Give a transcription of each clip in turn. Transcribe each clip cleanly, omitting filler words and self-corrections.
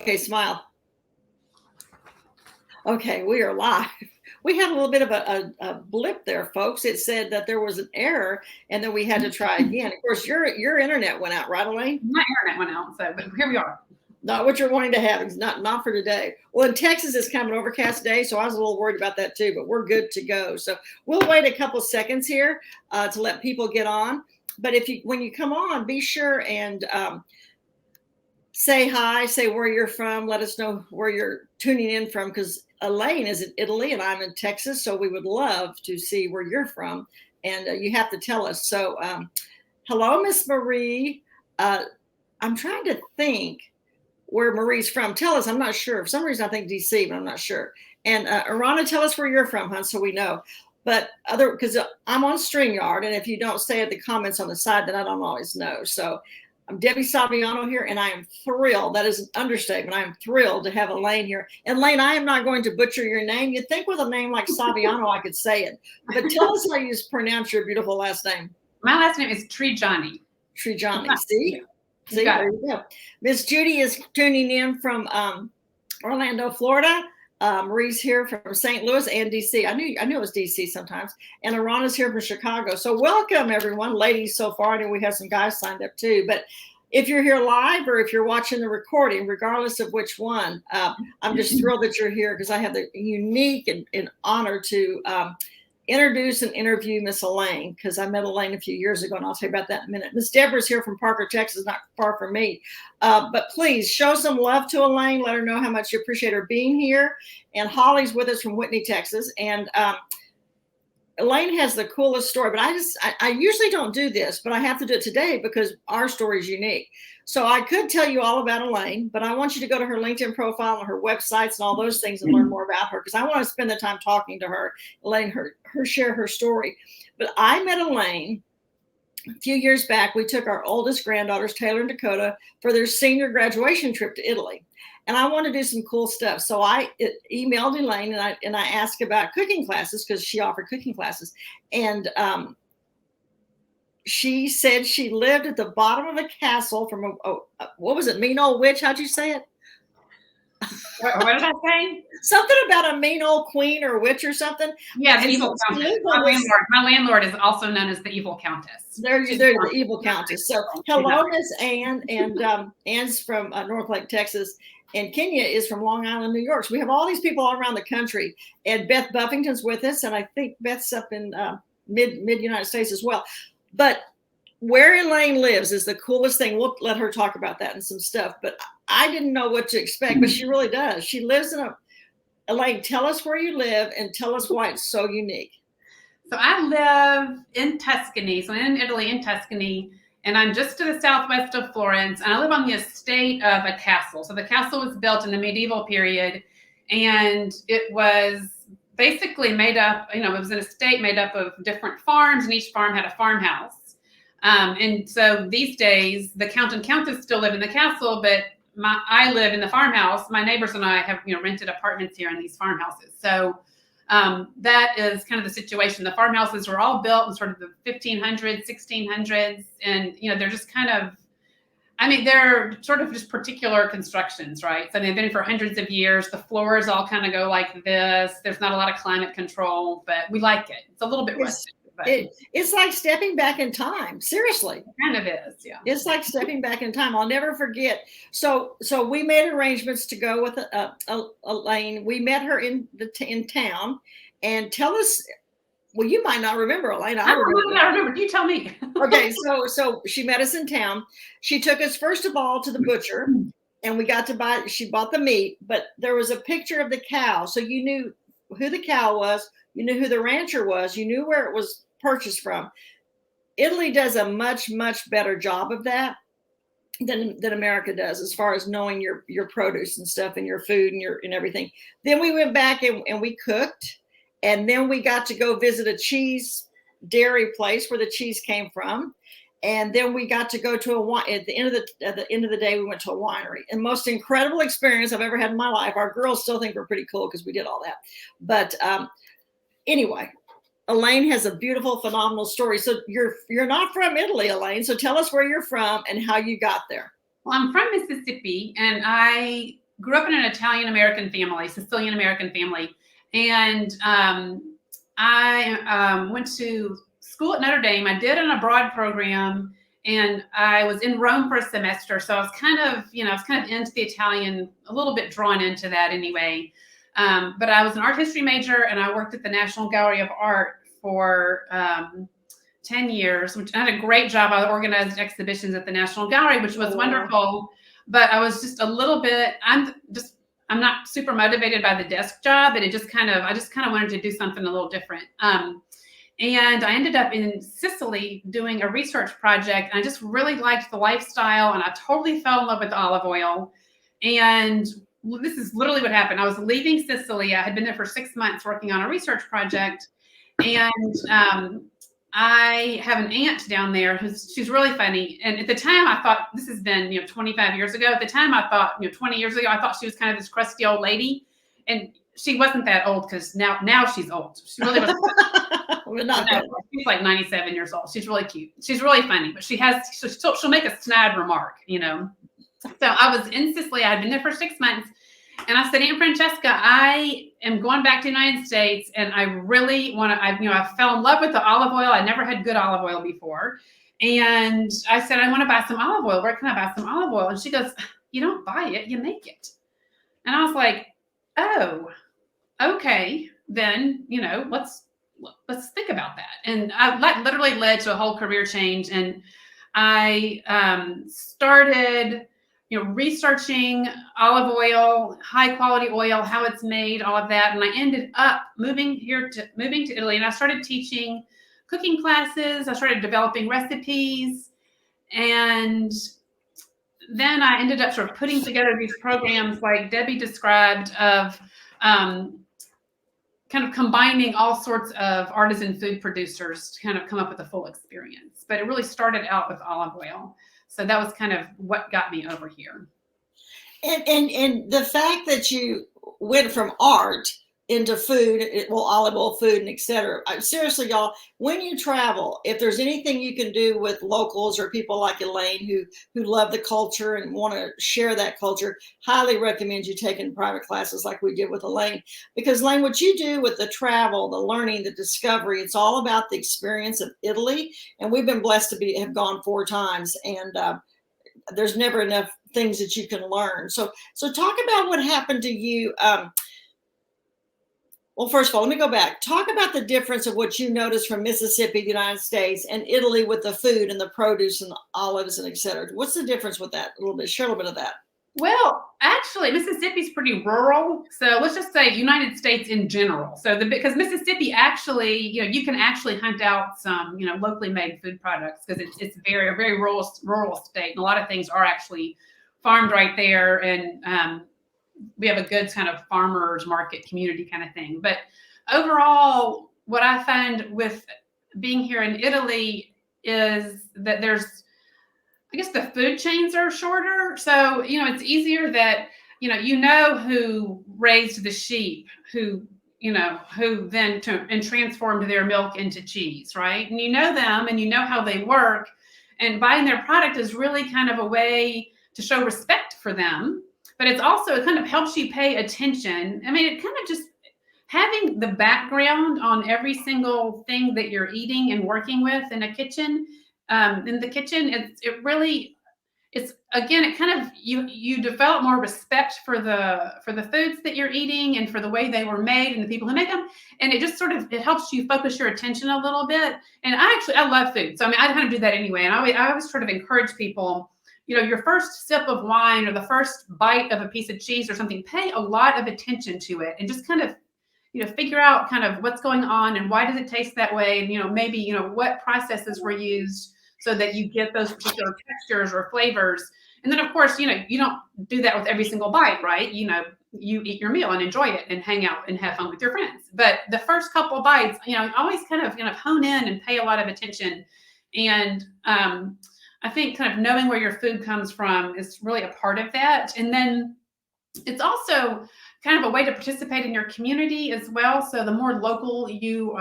Okay, smile. Okay, we are live. We had a little bit of a blip there, folks. It said that there was an error and then we had to try again. Of course, your internet went out, right, Elaine? My internet went out, so but here we are. Not what you're wanting to have. It's not for today. Well, in Texas, it's kind of an overcast day, so I was a little worried about that too, but we're good to go. So we'll wait a couple seconds here to let people get on. But when you come on, be sure and say hi, say where you're from. Let us know where you're tuning in from, because Elaine is in Italy and I'm in Texas. So we would love to see where you're from. And you have to tell us. So hello, Miss Marie. I'm trying to think where Marie's from. Tell us. I'm not sure. For some reason, I think DC, but I'm not sure. And Arana, tell us where you're from, hon, so we know. But because I'm on StreamYard, and if you don't say it, the comments on the side, then I don't always know. So I'm Debbie Saviano here, and I am thrilled. That is an understatement. I am thrilled to have Elaine here. And Elaine, I am not going to butcher your name. You'd think with a name like Saviano, I could say it. But tell us how you pronounce your beautiful last name. My last name is Trigiani. Trigiani. See? See, there you go. Miss Judy is tuning in from Orlando, Florida. Marie's here from St. Louis and DC. I knew it was DC sometimes. And Arana's here from Chicago. So welcome, everyone, ladies, so far. I know we have some guys signed up too. But if you're here live or if you're watching the recording, regardless of which one, I'm just thrilled that you're here because I have the unique and honor to introduce and interview Miss Elaine, because I met Elaine a few years ago, and I'll tell you about that in a minute. Miss Deborah's here from Parker, Texas, not far from me. But please show some love to Elaine. Let her know how much you appreciate her being here. And Holly's with us from Whitney, Texas. And Elaine has the coolest story, but I usually don't do this, but I have to do it today because our story is unique. So I could tell you all about Elaine, but I want you to go to her LinkedIn profile and her websites and all those things and learn more about her, because I want to spend the time talking to her, Elaine, share her story. But I met Elaine a few years back. We took our oldest granddaughters, Taylor and Dakota, for their senior graduation trip to Italy. And I want to do some cool stuff. So I emailed Elaine and I asked about cooking classes, because she offered cooking classes. And she said she lived at the bottom of a castle from what was it? Mean old witch? How'd you say it? What did I say? Something about a mean old queen or witch or something. Yeah, the evil countess. My landlord is also known as the evil countess. There's the evil countess. So hello, Miss Ann. And Ann's from North Lake, Texas. And Kenya is from Long Island, New York. So we have all these people all around the country. And Beth Buffington's with us. And I think Beth's up in mid-United States as well. But where Elaine lives is the coolest thing. We'll let her talk about that and some stuff. But I didn't know what to expect, but she really does. She lives in Elaine, tell us where you live and tell us why it's so unique. So I live in Tuscany. So I'm in Italy, in Tuscany. And I'm just to the southwest of Florence, and I live on the estate of a castle. So the castle was built in the medieval period, and it was basically made up, it was an estate made up of different farms, and each farm had a farmhouse. And so these days, the Count and Countess still live in the castle, but I live in the farmhouse. My neighbors and I have, rented apartments here in these farmhouses. So that is kind of the situation. The farmhouses were all built in sort of the 1500s, 1600s. And, they're just kind of, they're sort of just particular constructions, right? So they've been for hundreds of years. The floors all kind of go like this. There's not a lot of climate control, but we like it. It's a little bit rustic. It's like stepping back in time. Seriously. It kind of is, yeah. It's like stepping back in time. I'll never forget. So we made arrangements to go with Elaine. We met her in town. And tell us, well, you might not remember, Elaine. I remember. You tell me. Okay, so she met us in town. She took us, first of all, to the butcher. And we got to she bought the meat. But there was a picture of the cow. So you knew who the cow was. You knew who the rancher was. You knew where it was purchased from. Italy does a much, much better job of that than America does, as far as knowing your produce and stuff and your food and everything. Then we went back and we cooked, and then we got to go visit a cheese dairy place where the cheese came from. And then we got to go to at the end of the day, we went to a winery. And most incredible experience I've ever had in my life. Our girls still think we're pretty cool because we did all that. But anyway, Elaine has a beautiful, phenomenal story. So you're not from Italy, Elaine. So tell us where you're from and how you got there. Well, I'm from Mississippi, and I grew up in an Italian-American family, Sicilian-American family. And I went to school at Notre Dame. I did an abroad program, and I was in Rome for a semester. So I was kind of into the Italian, a little bit drawn into that anyway. But I was an art history major, and I worked at the National Gallery of Art for 10 years, which I had a great job. I organized exhibitions at the National Gallery, which was wonderful. But I was just a little bit, I'm not super motivated by the desk job, and I just kind of wanted to do something a little different. And I ended up in Sicily doing a research project, and I just really liked the lifestyle, and I totally fell in love with olive oil. And this is literally what happened. I was leaving Sicily. I had been there for 6 months working on a research project, and I have an aunt down there she's really funny. And at the time I thought, this has been, 25 years ago. At the time I thought, 20 years ago, I thought she was kind of this crusty old lady. And she wasn't that old, because now she's old. She really wasn't. She's like 97 years old. She's really cute. She's really funny, but she'll make a snide remark, So I was in Sicily. I had been there for 6 months. And I said, Aunt Francesca, I am going back to the United States, and I really want to, I fell in love with the olive oil. I never had good olive oil before. And I said, I want to buy some olive oil. Where can I buy some olive oil? And she goes, you don't buy it, you make it. And I was like, oh, okay, then, let's think about that. And that literally led to a whole career change. And I started researching olive oil, high quality oil, how it's made, all of that. And I ended up moving to Italy, and I started teaching cooking classes. I started developing recipes. And then I ended up sort of putting together these programs like Debbie described of kind of combining all sorts of artisan food producers to kind of come up with a full experience. But it really started out with olive oil. So that was kind of what got me over here. And the fact that you went from art into food, olive oil, food, and et cetera. Seriously, y'all, when you travel, if there's anything you can do with locals or people like Elaine who love the culture and want to share that culture, highly recommend you taking private classes like we did with Elaine. Because Elaine, what you do with the travel, the learning, the discovery, it's all about the experience of Italy. And we've been blessed to have gone 4 times, and there's never enough things that you can learn. So talk about what happened to you. Well, first of all, let me go back. Talk about the difference of what you noticed from Mississippi, the United States, and Italy with the food and the produce and the olives and et cetera. What's the difference with that? A little bit, share a little bit of that. Well, actually, Mississippi's pretty rural. So let's just say United States in general. So because Mississippi actually, you can actually hunt out some, locally made food products, because it's a very rural state. And a lot of things are actually farmed right there. And we have a good kind of farmers market community kind of thing. But overall, what I find with being here in Italy is that I guess the food chains are shorter. So, it's easier that, who raised the sheep, who then and transformed their milk into cheese, right? And you know them, and you know how they work. And buying their product is really kind of a way to show respect for them. But it kind of helps you pay attention. I mean, it kind of just having the background on every single thing that you're eating and working with in a kitchen. In the kitchen, it kind of you develop more respect for the foods that you're eating and for the way they were made and the people who make them. And it just it helps you focus your attention a little bit. And I love food, so I mean, I kind of do that anyway. And I always sort of encourage people, your first sip of wine or the first bite of a piece of cheese or something, pay a lot of attention to it and just kind of, figure out kind of what's going on and why does it taste that way? And, maybe, what processes were used so that you get those particular textures or flavors. And then, of course, you don't do that with every single bite, right? You eat your meal and enjoy it and hang out and have fun with your friends. But the first couple of bites, always kind of hone in and pay a lot of attention. And, I think kind of knowing where your food comes from is really a part of that. And then it's also kind of a way to participate in your community as well. So the more local you're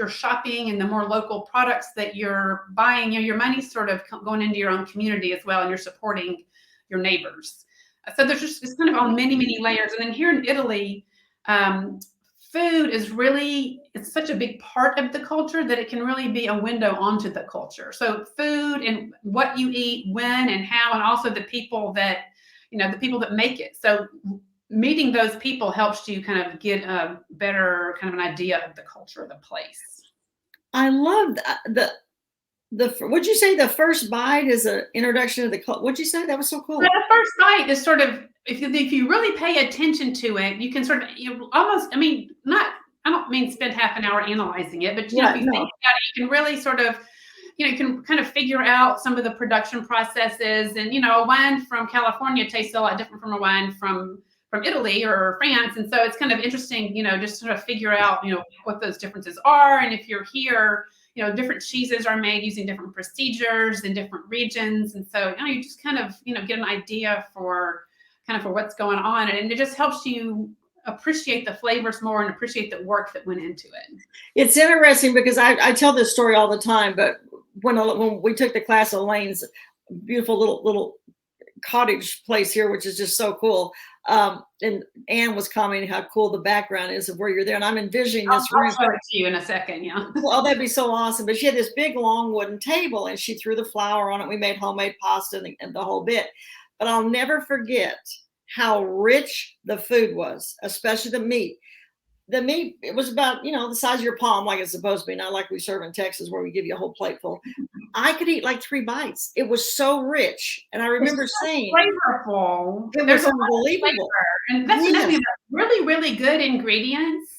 shopping and the more local products that you're buying, your money's sort of going into your own community as well, and you're supporting your neighbors. So there's just, it's kind of on many, many layers. And then here in Italy, food is really, it's such a big part of the culture that it can really be a window onto the culture. So food and what you eat, when and how, and also the people that, the people that make it. So meeting those people helps you kind of get a better kind of an idea of the culture of the place. I love what'd you say? The first bite is an introduction to the culture. What'd you say? That was so cool. The first bite is sort of, if you really pay attention to it, you can sort of, almost, I don't mean spend half an hour analyzing it, but if you think about it, you can really sort of, you can kind of figure out some of the production processes. And, a wine from California tastes a lot different from a wine from Italy or France. And so it's kind of interesting, just sort of figure out, what those differences are. And if you're here, different cheeses are made using different procedures in different regions. And so, you just kind of, get an idea for what's going on. And it just helps you appreciate the flavors more and appreciate the work that went into it. It's interesting because I tell this story all the time, but when we took the class at Elaine's beautiful little cottage place here, which is just so cool. And Anne was commenting how cool the background is of where you're there. And I'm envisioning this room. I'll show it to you in a second, yeah. Oh, that'd be so awesome. But she had this big, long wooden table and she threw the flour on it. We made homemade pasta and the whole bit. But I'll never forget how rich the food was, especially the meat. The meat, it was about, the size of your palm, like it's supposed to be, not like we serve in Texas where we give you a whole plate full. I could eat like 3 bites. It was so rich. And I remember saying, flavorful. There's unbelievable. And that's another thing, really, really good ingredients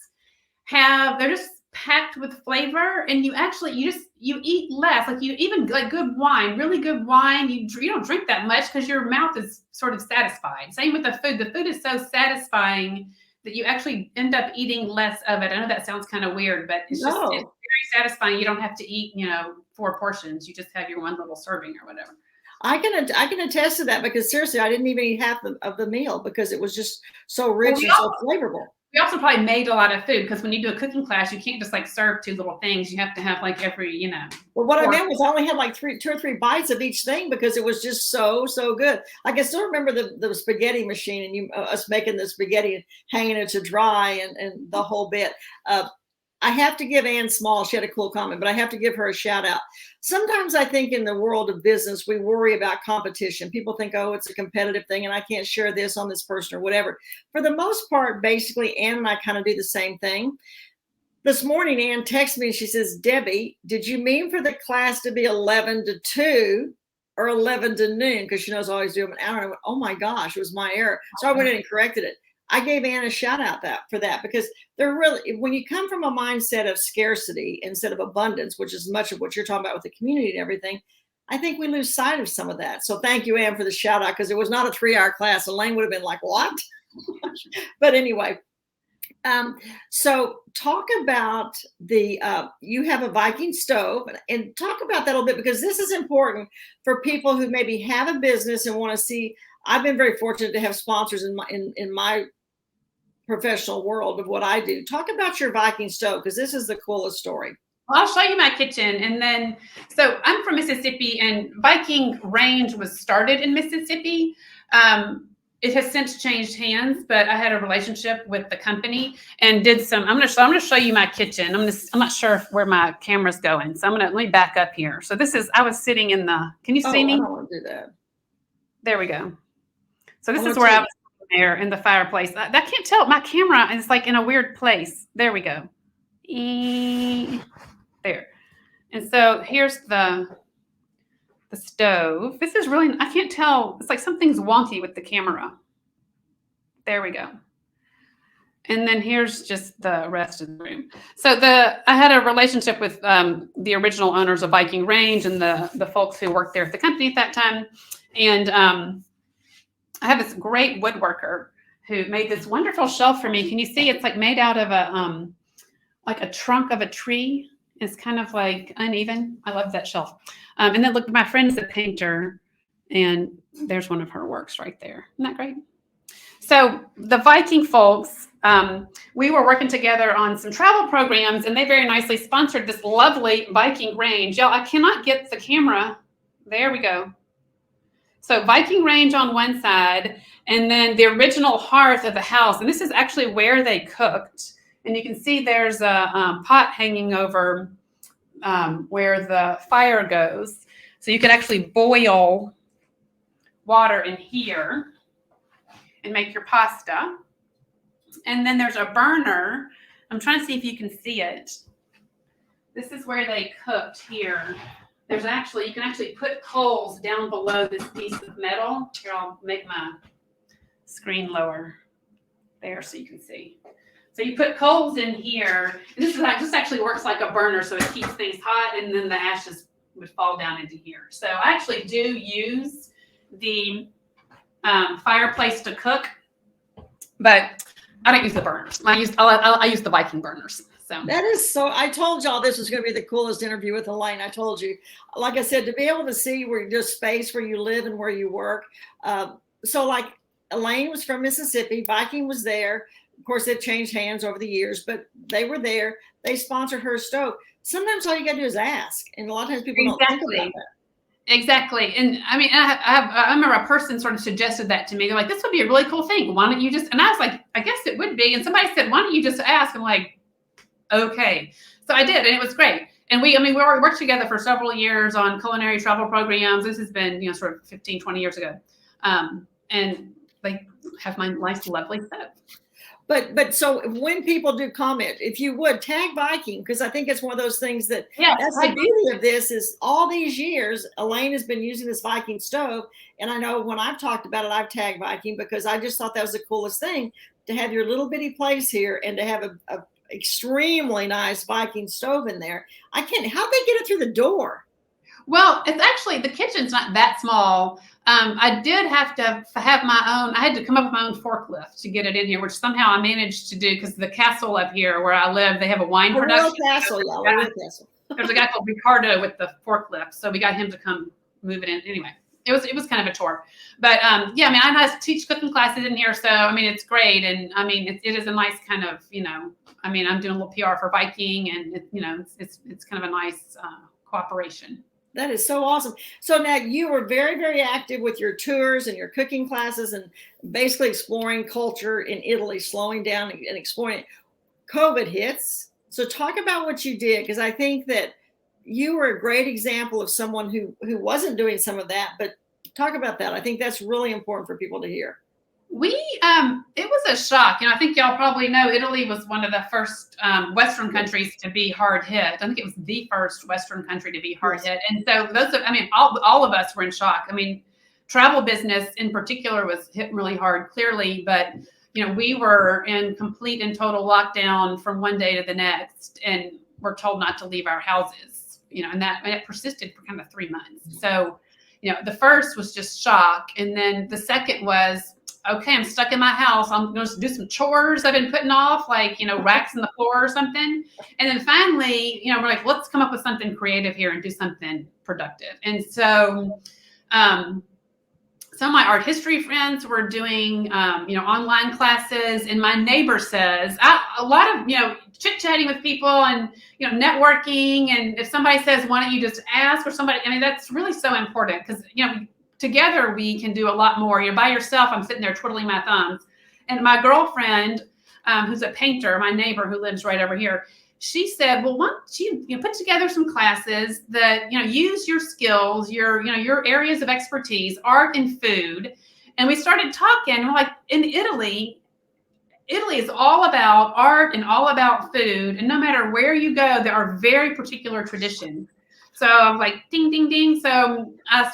they're just packed with flavor, and you eat less. Like like good wine, really good wine, you don't drink that much because your mouth is sort of satisfied. Same with the food. The food is so satisfying that you actually end up eating less of it. I know that sounds kind of weird, but it's very satisfying. You don't have to eat, 4 portions. You just have your one little serving or whatever. I can attest to that because seriously, I didn't even eat half of the meal because it was just so rich and so flavorful. We also probably made a lot of food because when you do a cooking class, you can't just like serve 2 little things. You have to have like every, Well, what I meant was I only had like 2 or 3 bites of each thing because it was just so good. I can still remember the spaghetti machine and us making the spaghetti and hanging it to dry and the whole bit. I have to give Ann Small, she had a cool comment, but I have to give her a shout out. Sometimes I think in the world of business, we worry about competition. People think, oh, it's a competitive thing and I can't share this on this person or whatever. For the most part, basically, Ann and I kind of do the same thing. This morning, Ann texted me and she says, Debbie, did you mean for the class to be 11 to 2 or 11 to noon? Because she knows I always do them an hour. And I went, oh my gosh, it was my error. So I went in and corrected it. I gave Ann a shout out for that because they're really, when you come from a mindset of scarcity instead of abundance, which is much of what you're talking about with the community and everything, I think we lose sight of some of that. So thank you, Ann, for the shout out because it was not a 3-hour class. Elaine would have been like, what? But anyway, so talk about you have a Viking stove and talk about that a little bit because this is important for people who maybe have a business and want to see. I've been very fortunate to have sponsors in my professional world of what I do. Talk about your Viking stove because this is the coolest story. Well, I'll show you my kitchen. And then, so I'm from Mississippi and Viking Range was started in Mississippi. It has since changed hands, but I had a relationship with the company and did some, I'm going to show you my kitchen. I'm not sure where my camera's going. So let me back up here. So I was sitting in can you see me? I don't want to do that. There we go. So this is where I was there in the fireplace. I can't tell. My camera is like in a weird place. There we go. There. And so here's the stove. This is really, I can't tell. It's like something's wonky with the camera. There we go. And then here's just the rest of the room. So I had a relationship with the original owners of Viking Range and the folks who worked there at the company at that time. And I have this great woodworker who made this wonderful shelf for me. Can you see? It's like made out of a trunk of a tree. It's kind of like uneven. I love that shelf. And then look, my friend's a painter, and there's one of her works right there. Isn't that great? So the Viking folks, we were working together on some travel programs, and they very nicely sponsored this lovely Viking Range. Y'all, I cannot get the camera. There we go. So Viking Range on one side, And then the original hearth of the house, and this is actually where they cooked. And you can see there's a pot hanging over where the fire goes. So you can actually boil water in here and make your pasta. And then there's a burner. I'm trying to see if you can see it. This is where they cooked here. You can actually put coals down below this piece of metal. Here, I'll make my screen lower there so you can see. So you put coals in here. And this actually works like a burner, so it keeps things hot, and then the ashes would fall down into here. So I actually do use the fireplace to cook, but I don't use the burners. I use the Viking burners. So that is so. I told y'all this was going to be the coolest interview with Elaine. I told you, like I said, to be able to see where just space where you live and where you work. So like Elaine was from Mississippi. Viking was there. Of course, it changed hands over the years, but they were there. They sponsored her stove. Sometimes all you got to do is ask, and a lot of times people don't think about that. Exactly. And I mean, I remember a person sort of suggested that to me. They're like, this would be a really cool thing. Why don't you just, and I was like, I guess it would be. And somebody said, why don't you just ask? I'm like, okay. So I did, and it was great. And we worked together for several years on culinary travel programs. This has been, sort of 15, 20 years ago. And they have my nice, lovely setup. But so when people do comment, if you would tag Viking, because I think it's one of those things that's the beauty of this is all these years, Elaine has been using this Viking stove. And I know when I've talked about it, I've tagged Viking because I just thought that was the coolest thing to have your little bitty place here and to have a extremely nice Viking stove in there. How'd they get it through the door? Well, it's actually, the kitchen's not that small. I did have to have I had to come up with my own forklift to get it in here, which somehow I managed to do because the castle up here where I live, they have a wine production. Real castle, real castle. There's a guy called Ricardo with the forklift. So we got him to come move it in. Anyway, it was kind of a chore. But I teach cooking classes in here. So, it's great. And it is a nice kind of, I'm doing a little PR for Viking and, it's kind of a nice cooperation. That is so awesome. So now you were very, very active with your tours and your cooking classes and basically exploring culture in Italy, slowing down and exploring it. COVID hits. So talk about what you did, because I think that you were a great example of someone who wasn't doing some of that, but talk about that. I think that's really important for people to hear. It was a shock. I think y'all probably know Italy was one of the first Western countries to be hard hit. I think it was the first Western country to be hard hit. And so all of us were in shock. Travel business in particular was hit really hard, clearly, but we were in complete and total lockdown from one day to the next, and we're told not to leave our houses, and it persisted for kind of 3 months. So, the first was just shock. And then the second was, okay, I'm stuck in my house. I'm going to do some chores I've been putting off, like, racks in the floor or something. And then finally, we're like, let's come up with something creative here and do something productive. And so some of my art history friends were doing, online classes. And my neighbor says, a lot of, chit-chatting with people and, networking. And if somebody says, why don't you just ask, or somebody, that's really so important because, together we can do a lot more. By yourself, I'm sitting there twiddling my thumbs. And my girlfriend, who's a painter, my neighbor who lives right over here, she said, well, why don't you put together some classes that, use your skills, your areas of expertise, art and food. And we started talking, and we're like, in Italy is all about art and all about food. And no matter where you go, there are very particular traditions. So I was like, ding, ding, ding. So I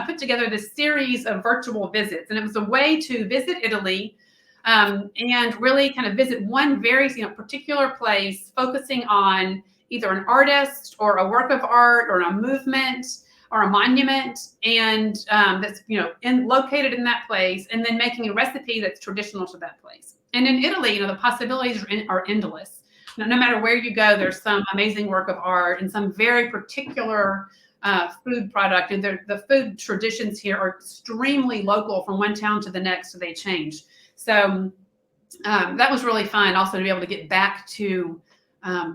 put together this series of virtual visits, and it was a way to visit Italy and really kind of visit one very particular place, focusing on either an artist or a work of art or a movement or a monument, and that's located in that place, and then making a recipe that's traditional to that place. And in Italy, the possibilities are endless. No matter where you go, there's some amazing work of art and some very particular food product. And the food traditions here are extremely local from one town to the next, so they change. So that was really fun also to be able to get back to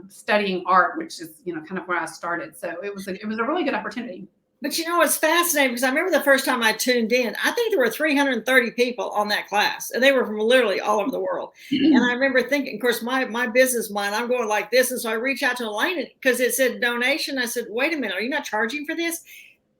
studying art, which is, kind of where I started. So it was a really good opportunity. But you know, it's fascinating because I remember the first time I tuned in, I think there were 330 people on that class, and they were from literally all over the world. And I remember thinking, of course, my business mind, I'm going like this. And so I reached out to Elaine because it said donation. I said, wait a minute, are you not charging for this?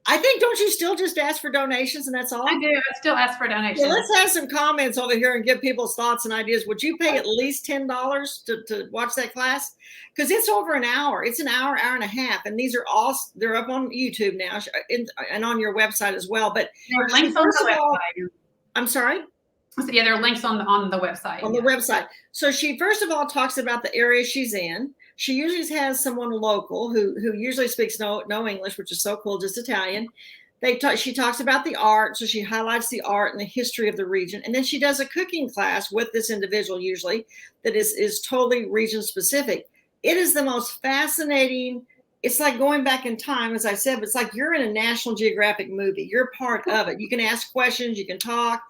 I think, don't you still just ask for donations and that's all? I do. I still ask for donations. Well, let's have some comments over here and give people's thoughts and ideas. Would you pay at least $10 to watch that class? Because it's over an hour. It's an hour, hour and a half. And these are all, they're up on YouTube now and on your website as well. But there are links on the website. I'm sorry? So yeah, there are links on the website. On the website. So she first of all talks about the area she's in. She usually has someone local who usually speaks no English, which is so cool, just Italian. She talks about the art, so she highlights the art and the history of the region, and then she does a cooking class with this individual usually that is totally region specific. It is the most fascinating. It's like going back in time, as I said, but it's like you're in a National Geographic movie. You're part of it. You can ask questions, you can talk.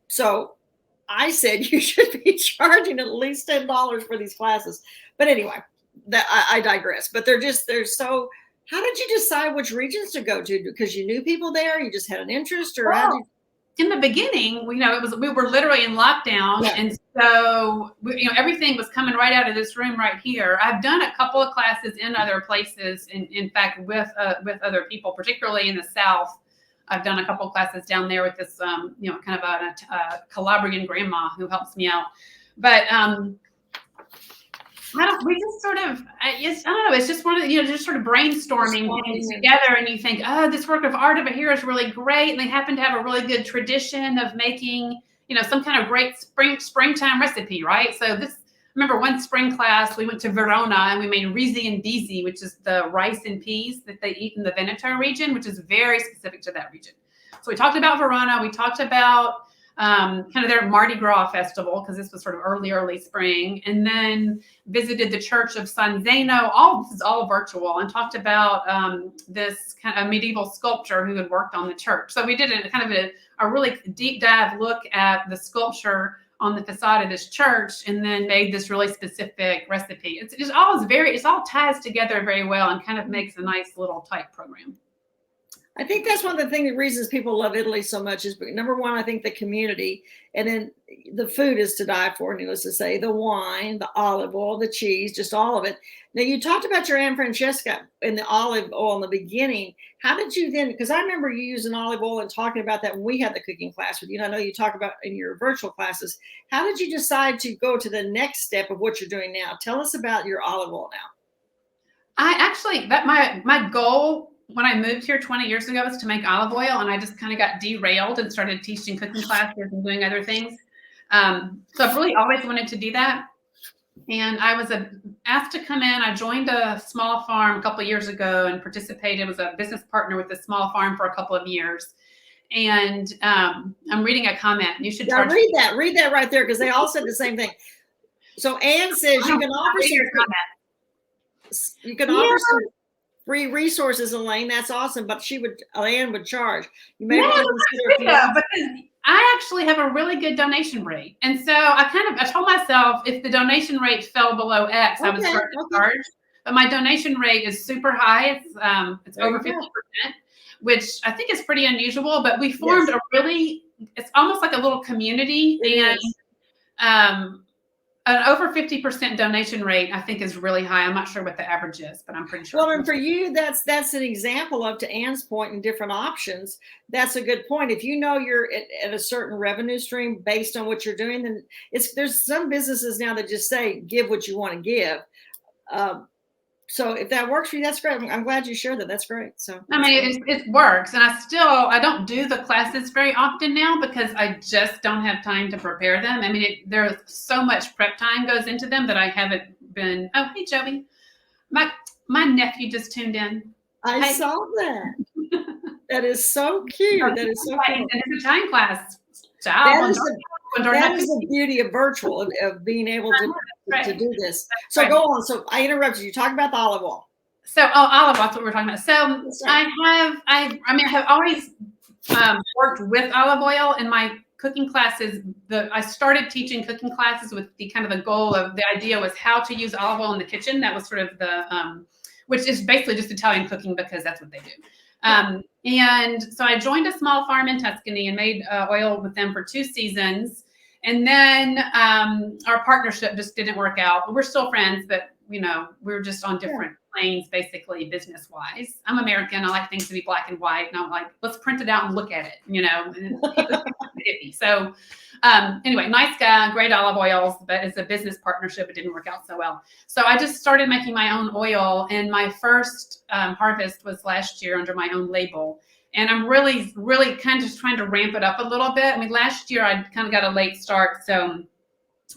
So I said you should be charging at least $10 for these classes. But anyway, I digress. But they're so. How did you decide which regions to go to? Because you knew people there, you just had an interest, or how did in the beginning, we were literally in lockdown, and so everything was coming right out of this room right here. I've done a couple of classes in other places, in fact, with other people, particularly in the South. I've done a couple of classes down there with this, kind of a Calabrian grandma who helps me out. But we just sort of, I don't know, it's just one of just sort of brainstorming things together, and you think, oh, this work of art over here is really great, and they happen to have a really good tradition of making, some kind of great springtime recipe, right? So remember one spring class, we went to Verona and we made rizi and disi, which is the rice and peas that they eat in the Veneto region, which is very specific to that region. So we talked about Verona, we talked about kind of their Mardi Gras festival, because this was sort of early spring, and then visited the church of San Zeno. This is all virtual, and talked about this kind of medieval sculptor who had worked on the church. So we did a really deep dive look at the sculpture on the facade of this church, and then made this really specific recipe. It all ties together very well and kind of makes a nice little tight program. I think that's one of the reasons people love Italy so much is, number one, I think the community, and then the food is to die for, needless to say, the wine, the olive oil, the cheese, just all of it. Now, you talked about your Aunt Francesca and the olive oil in the beginning. How did you then, because I remember you using olive oil and talking about that when we had the cooking class with you, and I know you talk about in your virtual classes. How did you decide to go to the next step of what you're doing now? Tell us about your olive oil now. My goal when I moved here 20 years ago was to make olive oil, and I just kind of got derailed and started teaching cooking classes and doing other things. So I've really always wanted to do that. And I was asked to come in. I joined a small farm a couple of years ago and participated, was a business partner with a small farm for a couple of years. And I'm reading a comment. You should read that right there, because they all said the same thing. So Anne says you can offer some free resources, Elaine. That's awesome, but Elaine would charge. You may want to consider. Because I actually have a really good donation rate, and so I told myself if the donation rate fell below X, I would start to charge. But my donation rate is super high. It's over 50%, which I think is pretty unusual. But we formed it's almost like a little community, and an over 50% donation rate, I think, is really high. I'm not sure what the average is, but I'm pretty sure. Well, and for you, that's an example of, to Anne's point, in different options. That's a good point. If you know you're at a certain revenue stream based on what you're doing, then there's some businesses now that just say, give what you want to give. So if that works for you, that's great. I'm glad you shared that. That's great. So it works, and I don't do the classes very often now because I just don't have time to prepare them. There's so much prep time goes into them that I haven't been. Oh, hey, Joey, my nephew just tuned in. I saw that. That is so cute. That is so cute. And it's a time class. That is the beauty of virtual, of being able to do this. So go on. So I interrupted you. Talk about the olive oil. So olive oil, that's what we're talking about. So I have always worked with olive oil in my cooking classes. I started teaching cooking classes with the goal of, the idea was how to use olive oil in the kitchen. That was sort of which is basically just Italian cooking, because that's what they do. And so I joined a small farm in Tuscany and made oil with them for 2 seasons. And then our partnership just didn't work out. We're still friends, but we're just on different planes, basically, business-wise. I'm American. I like things to be black and white. And I'm like, let's print it out and look at it, and he was hippie. So anyway, nice guy, great olive oils, but as a business partnership, it didn't work out so well. So I just started making my own oil, and my first harvest was last year under my own label. And I'm really, really kind of just trying to ramp it up a little bit. I mean, last year I kind of got a late start, so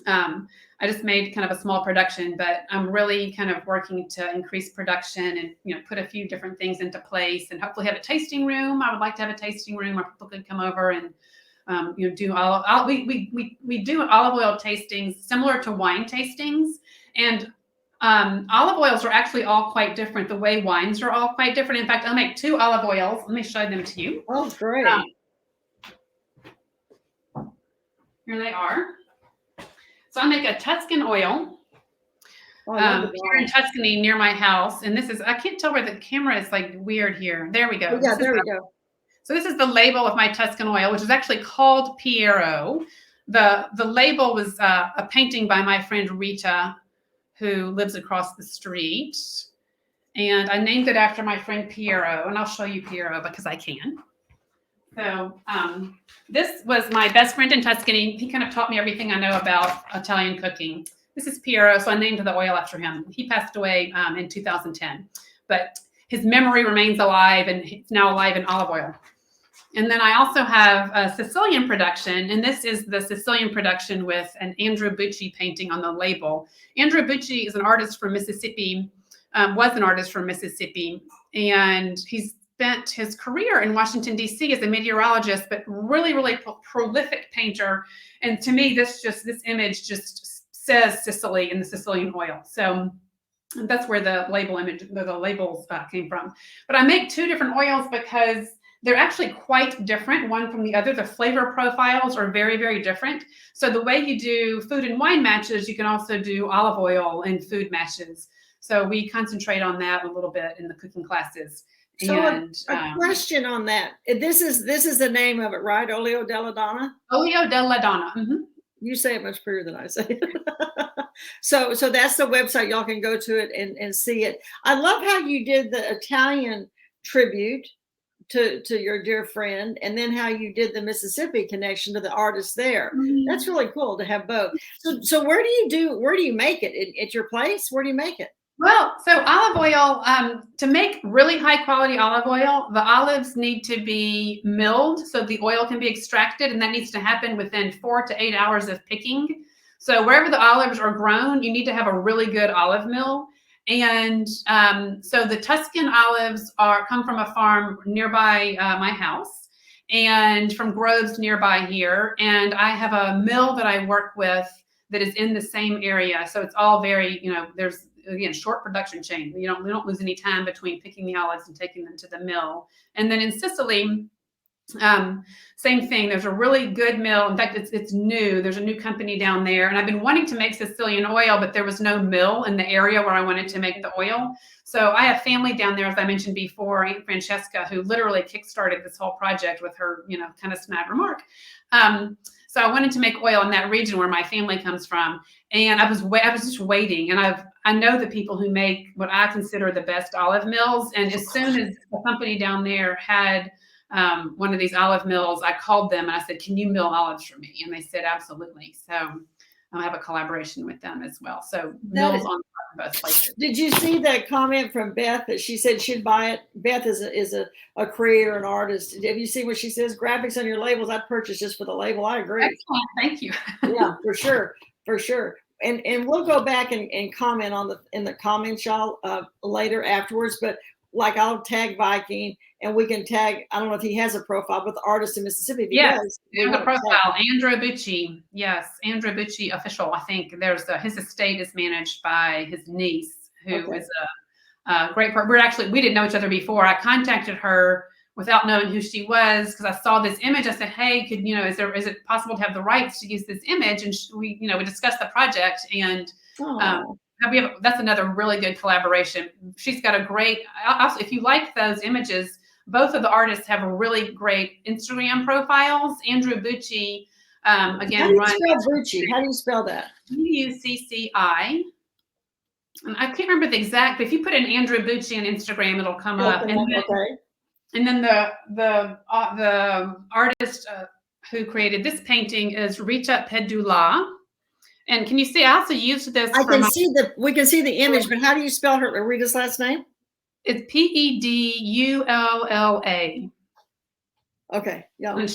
I just made kind of a small production, but I'm really kind of working to increase production and put a few different things into place, and hopefully have a tasting room. I would like to have a tasting room where people could come over and do we do olive oil tastings similar to wine tastings, and olive oils are actually all quite different. The way wines are all quite different. In fact, I'll make 2 olive oils. Let me show them to you. Oh, great. Here they are. So I make a Tuscan oil here in Tuscany near my house. And this is, I can't tell where the camera is like weird here. There we go. Oh, yeah, there we go. So this is the label of my Tuscan oil, which is actually called Piero. The label was a painting by my friend Rita, who lives across the street. And I named it after my friend Piero. And I'll show you Piero because I can. So this was my best friend in Tuscany. He kind of taught me everything I know about Italian cooking. This is Piero, so I named the oil after him. He passed away in 2010, but his memory remains alive, and it's now alive in olive oil. And then I also have a Sicilian production, and this is the Sicilian production with an Andrew Bucci painting on the label. Andrew Bucci is an artist from Mississippi, was an artist from Mississippi, and he's spent his career in Washington, D.C. as a meteorologist, but really, really prolific painter. And to me, this image just says Sicily in the Sicilian oil. So that's where the labels came from. But I make 2 different oils because they're actually quite different one from the other. The flavor profiles are very, very different. So the way you do food and wine matches, you can also do olive oil and food matches. So we concentrate on that a little bit in the cooking classes. So a question on that. This is the name of it, right? Olio della Donna? Olio della Donna. Mm-hmm. You say it much prettier than I say it. So that's the website. Y'all can go to it and see it. I love how you did the Italian tribute to your dear friend, and then how you did the Mississippi connection to the artist there. Mm-hmm. That's really cool to have both. So where do you make it? At your place? Where do you make it? Well, so olive oil, to make really high quality olive oil, the olives need to be milled so the oil can be extracted, and that needs to happen within 4 to 8 hours of picking. So wherever the olives are grown, you need to have a really good olive mill. And so the Tuscan olives come from a farm nearby my house and from groves nearby here. And I have a mill that I work with that is in the same area. So it's all very, there's, again, short production chain. We don't lose any time between picking the olives and taking them to the mill. And then in Sicily, same thing. There's a really good mill. In fact, it's new. There's a new company down there. And I've been wanting to make Sicilian oil, but there was no mill in the area where I wanted to make the oil. So I have family down there, as I mentioned before, Aunt Francesca, who literally kickstarted this whole project with her, kind of snide remark. So I wanted to make oil in that region where my family comes from. And I was just waiting. And I know the people who make what I consider the best olive mills. And as soon as the company down there had one of these olive mills, I called them and I said, "Can you mill olives for me?" And they said, "Absolutely." So I have a collaboration with them as well. So mills on both places. Did you see that comment from Beth that she said she'd buy it? Beth is a creator, an artist. Have you seen what she says? Graphics on your labels, I'd purchase just for the label. I agree. Excellent. Thank you. Yeah, for sure. And we'll go back and comment in the comments, y'all, later afterwards. But like, I'll tag Viking, and we can tag, I don't know if he has a profile, but the artist in Mississippi. Yes, there's a profile. Andrew Bucci. Yes, Andrew Bucci official. I think there's his estate is managed by his niece, who is a great person. We didn't know each other before. I contacted her without knowing who she was because I saw this image. I said, "Hey, is it possible to have the rights to use this image?" And we discussed the project, and that's another really good collaboration. She's got a great. Also, if you like those images, both of the artists have really great Instagram profiles. Andrew Bucci, again, runs. How do you spell Bucci? How do you spell that? Bucci. And I can't remember the exact, but if you put in Andrew Bucci on Instagram, it'll come up. And then the artist who created this painting is Rita Pedula. And can you see? I also used this. We can see the image, but how do you spell Rita's last name? It's Pedulla. Okay, yeah. And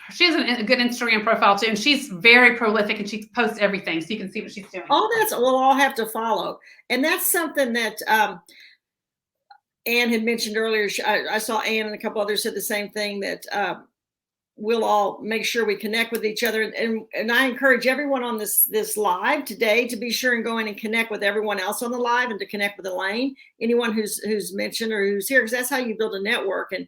she has a good Instagram profile too, and she's very prolific, and she posts everything, so you can see what she's doing. I'll have to follow, and that's something that Anne had mentioned earlier. I saw Anne and a couple others said the same thing, that we'll all make sure we connect with each other. And I encourage everyone on this live today to be sure and go in and connect with everyone else on the live, and to connect with Elaine, anyone who's mentioned or who's here, because that's how you build a network. And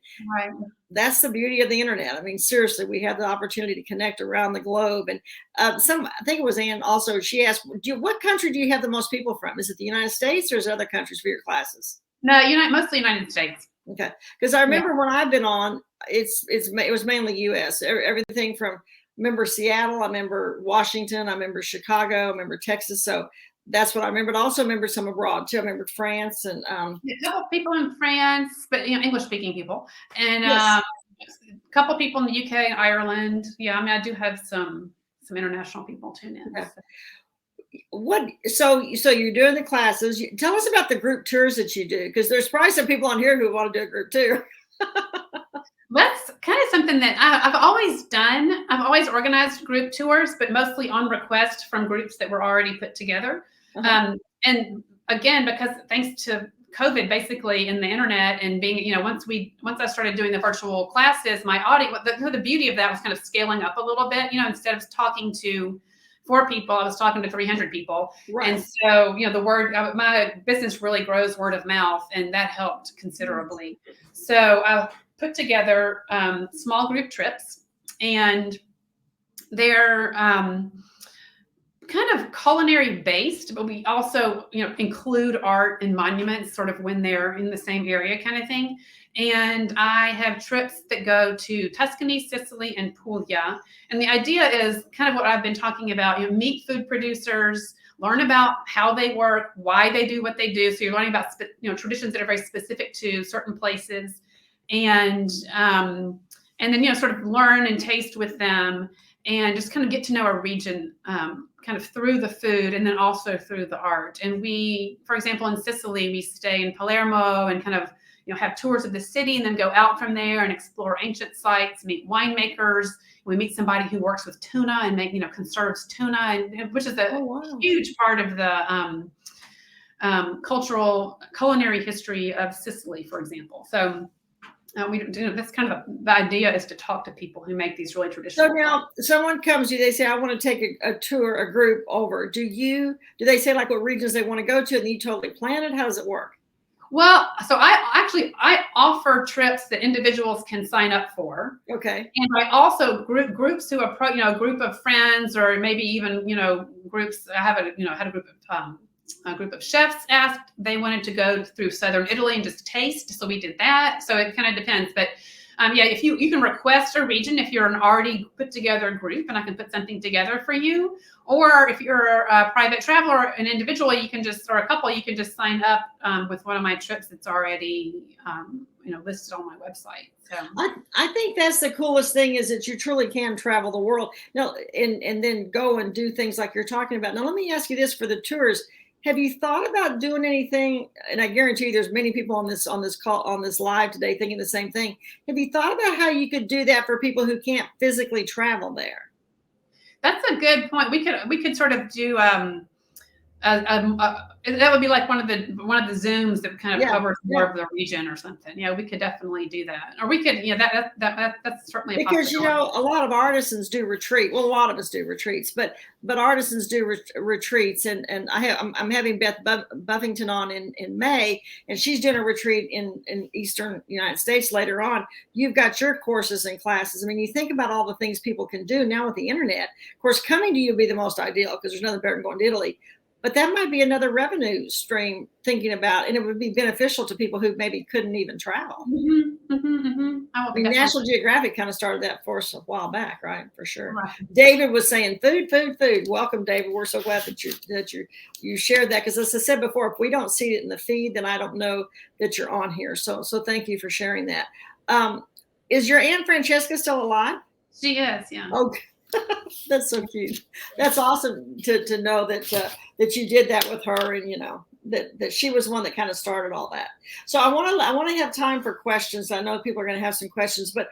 that's the beauty of the internet. I mean, seriously, we have the opportunity to connect around the globe. And I think it was Anne also, she asked, what country do you have the most people from? Is it the United States, or is it other countries for your classes? No, mostly United States. Okay, because I remember when I've been on, it was mainly U.S. Everything from, I remember Seattle, I remember Washington, I remember Chicago, I remember Texas. So that's what I remember. But I also remember some abroad too. I remember France and a couple people in France, but English speaking people, and a couple people in the UK and Ireland. Yeah, I mean, I do have some international people tune in. Okay. So you're doing the classes. Tell us about the group tours that you do, because there's probably some people on here who want to do a group tour. That's kind of something that I've always done. I've always organized group tours, but mostly on request from groups that were already put together. And again, because thanks to COVID, basically, and the internet, and being, once I started doing the virtual classes, my audience, the beauty of that was kind of scaling up a little bit. Instead of talking to 4 people, I was talking to 300 people. Right. And so, the word, my business really grows word of mouth, and that helped considerably. So I put together small group trips, and they're kind of culinary based, but we also, include art and monuments sort of when they're in the same area kind of thing. And I have trips that go to Tuscany, Sicily, and Puglia. And the idea is kind of what I've been talking about, meet food producers, learn about how they work, why they do what they do. So you're learning about, traditions that are very specific to certain places, and then, sort of learn and taste with them, and just kind of get to know a region kind of through the food, and then also through the art. And we, for example, in Sicily, we stay in Palermo and kind of, have tours of the city, and then go out from there and explore ancient sites, meet winemakers. We meet somebody who works with tuna and conserves tuna, and which is a huge part of the cultural culinary history of Sicily, for example. So we do, that's kind of the idea, is to talk to people who make these really traditional. So now someone comes to you, they say, I want to take a tour, a group over. Do they say like what regions they want to go to, and you totally plan it? How does it work? Well, so I offer trips that individuals can sign up for. Okay. And I also groups who approach, a group of friends, or maybe even, groups. I had a group of chefs asked, they wanted to go through southern Italy and just taste. So we did that. So it kind of depends. But if you can request a region if you're an already put together group, and I can put something together for you. Or if you're a private traveler, an individual, you can just, or a couple, you can just sign up with one of my trips that's already listed on my website. So I think that's the coolest thing, is that you truly can travel the world now, and then go and do things like you're talking about. Now, let me ask you this for the tours. Have you thought about doing anything? And I guarantee you there's many people on this call, on this live today, thinking the same thing. Have you thought about how you could do that for people who can't physically travel there? That's a good point. We could sort of do that would be like one of the Zooms that kind of covers more of the region or something. Yeah, we could definitely do that. Or we could, that's certainly a possibility. Because a lot of artisans do retreat. Well, a lot of us do retreats, but artisans do retreats. And I'm having Beth Buffington on in May, and she's doing a retreat in Eastern United States later on. You've got your courses and classes. I mean, you think about all the things people can do now with the internet. Of course, coming to you would be the most ideal, because there's nothing better than going to Italy. but that might be another revenue stream thinking about, and it would be beneficial to people who maybe couldn't even travel. I mean, National Geographic kind of started that for us a while back, right? For sure. Right. David was saying food, food, food. Welcome, David. We're so glad that you shared that, because as I said before, if we don't see it in the feed, then I don't know that you're on here. So thank you for sharing that. Is your Aunt Francesca still alive? She is, yeah. Okay. That's so cute. That's awesome to know that you did that with her, and that she was one that kind of started all that. So I want to have time for questions. I know people are going to have some questions, but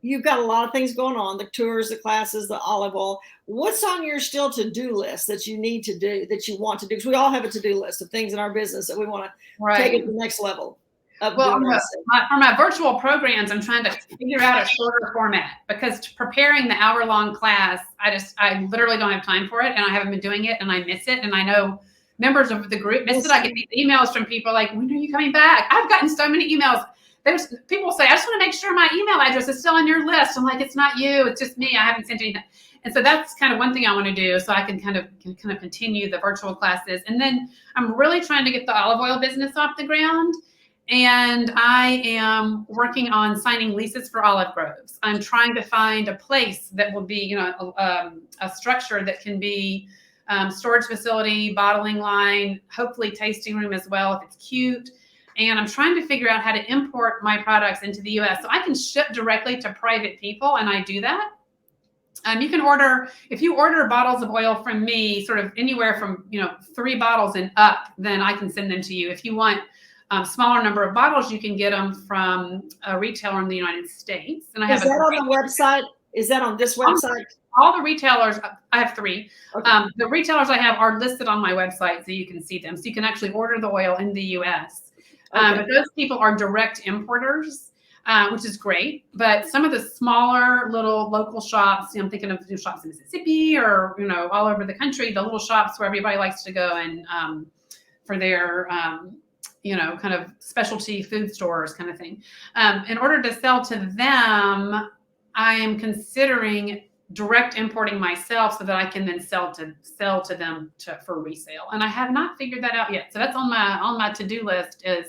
you've got a lot of things going on: the tours, the classes, the olive oil. What's on your still to-do list that you need to do, that you want to do? Because we all have a to-do list of things in our business that we want to take it to the next level. Well, for my virtual programs, I'm trying to figure out a shorter format, because preparing the hour-long class, I literally don't have time for it, and I haven't been doing it, and I miss it. And I know members of the group miss it. I get these emails from people like, when are you coming back? I've gotten so many emails. There's people say, I just want to make sure my email address is still on your list. I'm like, it's not you, it's just me. I haven't sent anything. And so that's kind of one thing I want to do, so I can kind of continue the virtual classes. And then I'm really trying to get the olive oil business off the ground. And I am working on signing leases for olive groves. I'm trying to find a place that will be, a structure that can be storage facility, bottling line, hopefully tasting room as well if it's cute. And I'm trying to figure out how to import my products into the US so I can ship directly to private people, and I do that. You can order, if you order bottles of oil from me, sort of anywhere from 3 bottles and up, then I can send them to you. If you want smaller number of bottles, you can get them from a retailer in the United States. And I have Is that on the website? Is that on this website? All the retailers, I have 3. Okay. The retailers I have are listed on my website, so you can see them. So you can actually order the oil in the US. Okay. But those people are direct importers, which is great. But some of the smaller little local shops, I'm thinking of shops in Mississippi or, all over the country, the little shops where everybody likes to go and for their kind of specialty food stores kind of thing. In order to sell to them, I am considering direct importing myself so that I can then sell to them for resale. And I have not figured that out yet. So that's on my to-do list, is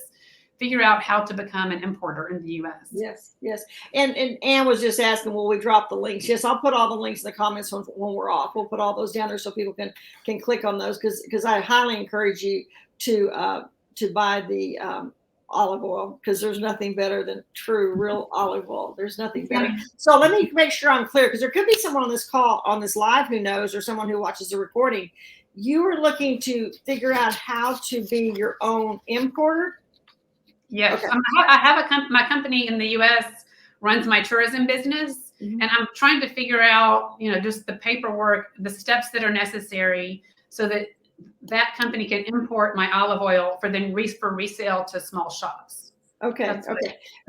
figure out how to become an importer in the US. Yes. And Anne was just asking, will we drop the links? Yes, I'll put all the links in the comments when we're off. We'll put all those down there so people can click on those, because I highly encourage you to buy the olive oil, because there's nothing better than true, real olive oil. There's nothing better. So let me make sure I'm clear, because there could be someone on this call, on this live, who knows, or someone who watches the recording. You are looking to figure out how to be your own importer? Yes. Okay. I have my company in the US runs my tourism business, and I'm trying to figure out, just the paperwork, the steps that are necessary so that company can import my olive oil for resale to small shops. Okay.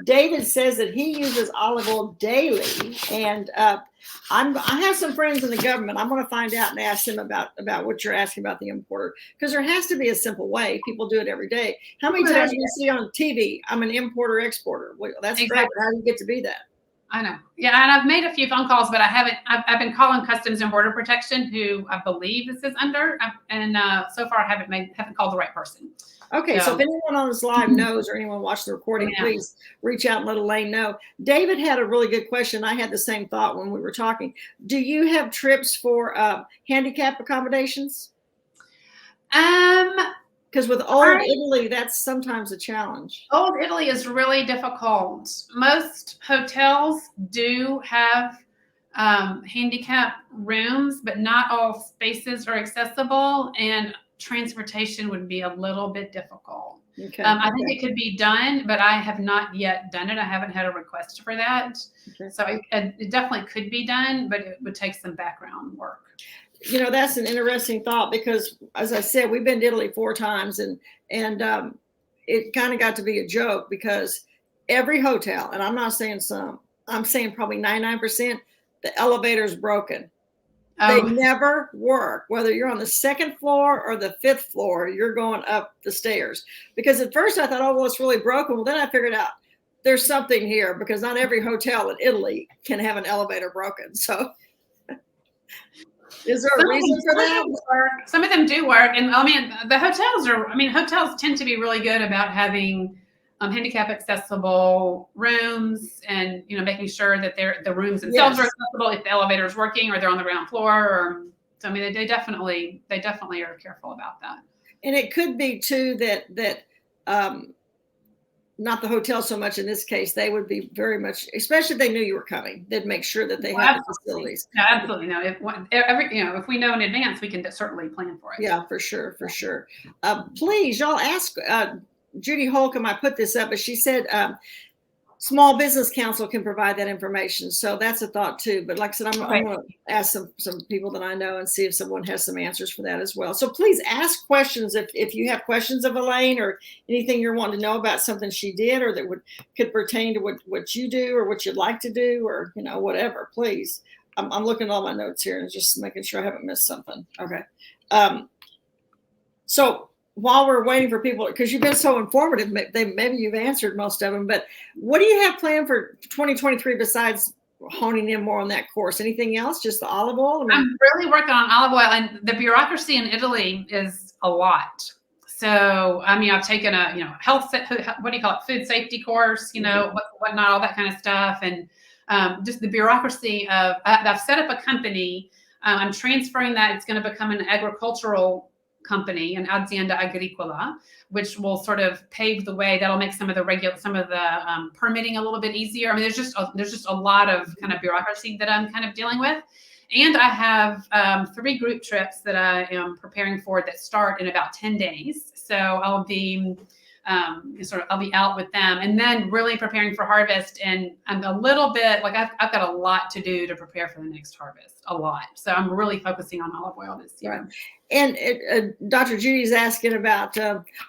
David says that he uses olive oil daily, and I have some friends in the government. I'm going to find out and ask them about what you're asking about the importer, because there has to be a simple way. People do it every day. How many times do you see on TV, I'm an importer exporter? Well, that's exactly great. How do you get to be that? I know. Yeah, and I've made a few phone calls, but I've been calling Customs and Border Protection, who I believe this is under, and so far I haven't called the right person. Okay, so if anyone on this live knows, or anyone watched the recording, please reach out and let Elaine know. David had a really good question. I had the same thought when we were talking. Do you have trips for handicap accommodations? Because with old Italy, that's sometimes a challenge. Old Italy is really difficult. Most hotels do have handicap rooms, but not all spaces are accessible, and transportation would be a little bit difficult. Okay. I think it could be done, but I have not yet done it. I haven't had a request for that. Okay. So it definitely could be done, but it would take some background work. That's an interesting thought, because, as I said, we've been to Italy 4 times, and it kind of got to be a joke, because every hotel, and I'm not saying some, I'm saying probably 99%, the elevator's broken. They never work. Whether you're on the 2nd floor or the 5th floor, you're going up the stairs. Because at first I thought, well, it's really broken. Well, then I figured out there's something here, because not every hotel in Italy can have an elevator broken. So Is there a reason for that? Some of them do work. And I mean, the hotels tend to be really good about having handicap accessible rooms and, making sure that the rooms themselves are accessible if the elevator is working or they're on the ground floor. So, I mean, they definitely are careful about that. And it could be too that not the hotel so much in this case, they would be very much, especially if they knew you were coming, they'd make sure that they had the facilities. No, absolutely. No, if we know in advance, we can certainly plan for it. Yeah, for sure. Please, y'all ask Judy Holcomb, I put this up, but she said Small Business Council can provide that information. So that's a thought too. But like I said, I'm going to ask some people that I know and see if someone has some answers for that as well. So please ask questions if you have questions of Elaine or anything you're wanting to know about something she did or that could pertain to what you do or what you'd like to do or, whatever, please. I'm looking at all my notes here and just making sure I haven't missed something. Okay. So while we're waiting for people, because you've been so informative, maybe you've answered most of them, but what do you have planned for 2023 besides honing in more on that course? Anything else? Just the olive oil? I'm really working on olive oil, and the bureaucracy in Italy is a lot. So, I mean, I've taken a, food safety course, whatnot, all that kind of stuff. And just the bureaucracy of, I've set up a company. I'm transferring that. It's going to become an agricultural company, an azienda agricola, which will sort of pave the way. That'll make some of the permitting a little bit easier. I mean, there's just a lot of kind of bureaucracy that I'm kind of dealing with. And I have 3 group trips that I am preparing for that start in about 10 days. So I'll be I'll be out with them and then really preparing for harvest. And I'm a little bit like I've got a lot to do to prepare for the next harvest, a lot. So I'm really focusing on olive oil this year. Right. And Dr. Judy's asking about,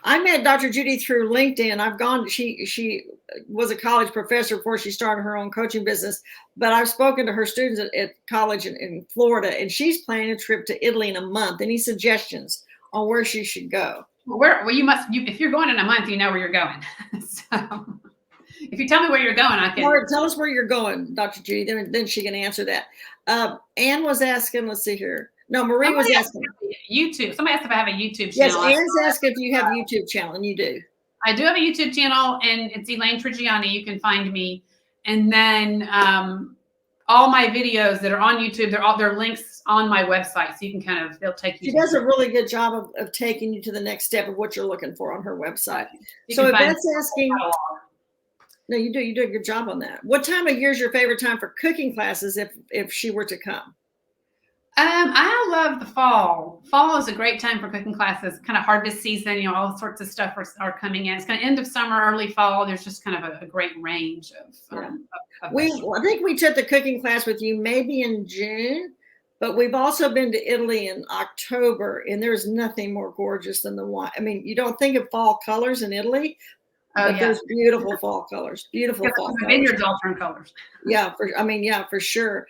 I met Dr. Judy through LinkedIn. She was a college professor before she started her own coaching business, but I've spoken to her students at college in Florida, and she's planning a trip to Italy in a month. Any suggestions on where she should go? If you're going in a month, you know where you're going. So if you tell me where you're going, I can. Or tell us where you're going, Dr. Judy, then she can answer that. Anne was asking, let's see here. No, Marie was asking. YouTube. Somebody asked if I have a YouTube channel. Yes, Anne's asking if you have a YouTube channel, and you do. I do have a YouTube channel, and it's Elaine Trigiani. You can find me. And then all my videos that are on YouTube, they're links on my website. So you can they'll take you. She does a really good job of taking you to the next step of what you're looking for on her website. So if that's asking, no, you do a good job on that. What time of year is your favorite time for cooking classes if she were to come? I love the fall. Fall is a great time for cooking classes, kind of harvest season, all sorts of stuff are coming in. It's kind of end of summer, early fall. There's just kind of a great range of I think we took the cooking class with you maybe in June, but we've also been to Italy in October, and there's nothing more gorgeous than the wine. I mean, you don't think of fall colors in Italy, but there's beautiful fall colors, beautiful fall colors. Vineyards all turn colors. Yeah, for sure.